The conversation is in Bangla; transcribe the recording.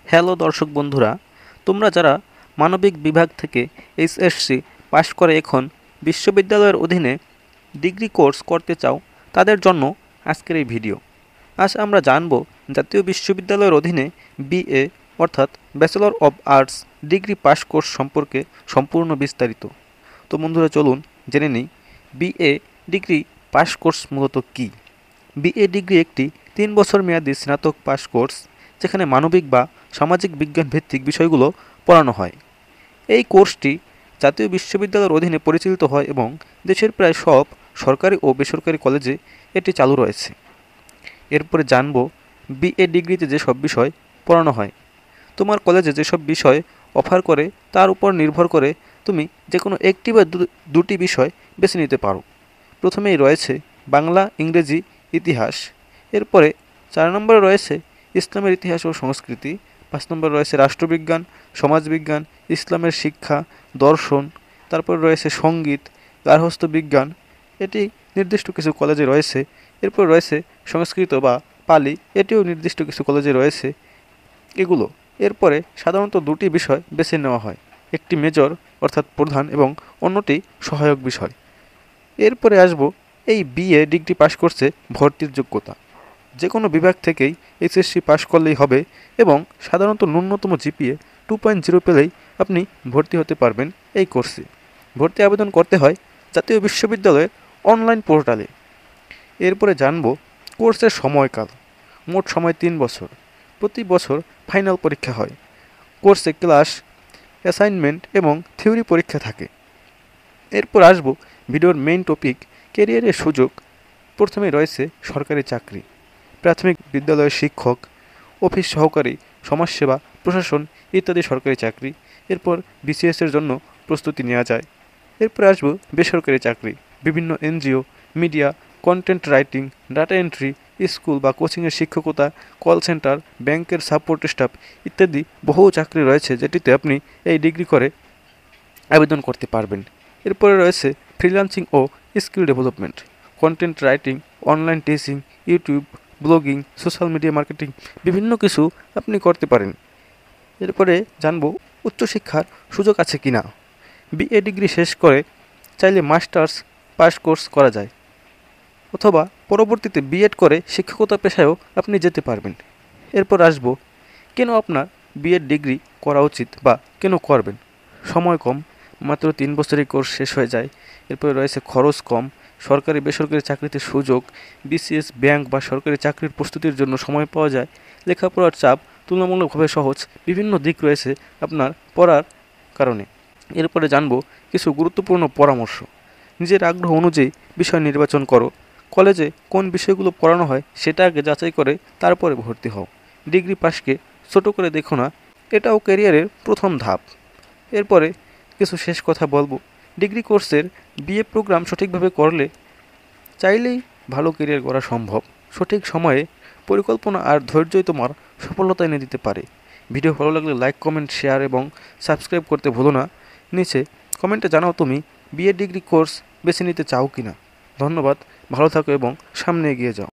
হ্যালো দর্শক বন্ধুরা, তোমরা যারা মানবিক বিভাগ থেকে এইচএসসি পাশ করে এখন বিশ্ববিদ্যালয়ের অধীনে ডিগ্রি কোর্স করতে চাও, তাদের জন্য আজকের এই ভিডিও। আজ আমরা জানব জাতীয় বিশ্ববিদ্যালয়ের অধীনে বিএ অর্থাৎ bachelor of arts degree pass course সম্পর্কে সম্পূর্ণ বিস্তারিত। তো বন্ধুরা, চলুন জেনে নিই বিএ ডিগ্রি পাশ কোর্স মূলত কী। বিএ ডিগ্রি একটি 3 বছর মেয়াদী স্নাতক পাশ কোর্স, যেখানে মানবিক বা সামাজিক বিজ্ঞান ভিত্তিক বিষয়গুলো পড়ানো হয়। এই কোর্সটি জাতীয় বিশ্ববিদ্যালয়ের অধীনে পরিচালিত হয় এবং দেশের প্রায় সব সরকারি ও বেসরকারি কলেজে এটি চালু রয়েছে। এরপরে জানব বিএ ডিগ্রিতে যেসব বিষয় পড়ানো হয়। তোমার কলেজে যেসব বিষয় অফার করে তার উপর নির্ভর করে তুমি যে কোনো একটি বা দুটি বিষয় বেছে নিতে পারো। প্রথমেই রয়েছে বাংলা, ইংরেজি, ইতিহাস। এরপরে 4 নম্বরে রয়েছে ইসলামের ইতিহাস ও সংস্কৃতি। 5 নম্বরে রয়েছে রাষ্ট্রবিজ্ঞান, সমাজবিজ্ঞান, ইসলামের শিক্ষা, দর্শন। তারপর রয়েছে সঙ্গীত, গার্হস্থ্য বিজ্ঞান, এটি নির্দিষ্ট কিছু কলেজে রয়েছে। এরপর রয়েছে সংস্কৃত বা পালি, এটিও নির্দিষ্ট কিছু কলেজে রয়েছে। এগুলো এরপরে সাধারণত দুটি বিষয় বেছে নেওয়া হয়, একটি মেজর অর্থাৎ প্রধান এবং অন্যটি সহায়ক বিষয়। এরপরে আসব এই বিএ ডিগ্রি পাশ করছে ভর্তির যোগ্যতা। যে কোনো বিভাগ থেকেই এইচএসসি পাশ করলেই হবে এবং সাধারণত ন্যূনতম জিপিএ 2.0 পেলেই আপনি ভর্তি হতে পারবেন এই কোর্সে। ভর্তি আবেদন করতে হয় জাতীয় বিশ্ববিদ্যালয়ের অনলাইন পোর্টালে। এরপরে জানব কোর্সের সময়কাল। মোট সময় 3 বছর। প্রতি বছর ফাইনাল পরীক্ষা হয়। কোর্সে ক্লাস, অ্যাসাইনমেন্ট এবং থিওরি পরীক্ষা থাকে। এরপর আসব ভিডিওর মেইন টপিক, ক্যারিয়ারের সুযোগ। প্রথমে রয়েছে সরকারি চাকরি, প্রাথমিক বিদ্যালয়ের শিক্ষক, অফিস সহকারী, সমাজসেবা, প্রশাসন ইত্যাদি সরকারি চাকরি। এরপর বিসিএসের জন্য প্রস্তুতি নেওয়া যায়। এরপর আসব বেসরকারি চাকরি, বিভিন্ন NGO, media, content writing, data entry, school বা কোচিংয়ের শিক্ষকতা, কল সেন্টার, ব্যাংকের সাপোর্ট স্টাফ ইত্যাদি বহু চাকরি রয়েছে, যেটিতে আপনি এই ডিগ্রি করে আবেদন করতে পারবেন। এরপরে রয়েছে ফ্রিল্যান্সিং ও skill development, content writing, online teaching, YouTube, blogging, social media marketing, বিভিন্ন কিছু আপনি করতে পারেন। এরপরে জানব উচ্চশিক্ষার সুযোগ আছে কি না। বিএ ডিগ্রি শেষ করে চাইলে মাস্টার্স পাস কোর্স করা যায়, অথবা পরবর্তীতে বিএড করে শিক্ষকতা পেশায়ও আপনি যেতে পারবেন। এরপর আসব কেন আপনার বিএড ডিগ্রি করা উচিত বা কেন করবেন। সময় কম, মাত্র 3 বছরেই কোর্স শেষ হয়ে যায়। এরপরে রয়েছে খরচ কম, সরকারি বেসরকারি চাকরিতে সুযোগ, বিসিএস, ব্যাংক বা সরকারি চাকরির প্রস্তুতির জন্য সময় পাওয়া যায়, লেখাপড়ার চাপ তুলনামূলকভাবে সহজ, বিভিন্ন দিক রয়েছে আপনার পড়ার কারণে। এরপরে জানব কিছু গুরুত্বপূর্ণ পরামর্শ। নিজের আগ্রহ অনুযায়ী বিষয় নির্বাচন করো। কলেজে কোন বিষয়গুলো পড়ানো হয় সেটা আগে যাচাই করে তারপরে ভর্তি হও। ডিগ্রি পাশকে ছোট করে দেখো না, এটাও ক্যারিয়ারের প্রথম ধাপ। এরপরে কিছু শেষ কথা বলবো। ডিগ্রি কোর্সের বিএ প্রোগ্রাম সঠিকভাবে করলে চাইলেই ভালো ক্যারিয়ার গড়া সম্ভব। সঠিক সময়ে পরিকল্পনা আর ধৈর্যই তোমার সফলতা এনে দিতে পারে। ভিডিও ভালো লাগলে লাইক, কমেন্ট, শেয়ার এবং সাবস্ক্রাইব করতে ভুলো না। নিচে কমেন্টে জানাও তুমি বিএ ডিগ্রি কোর্স বেছে নিতে চাও কিনা। ধন্যবাদ, ভালো থাকো এবং সামনে এগিয়ে যাও।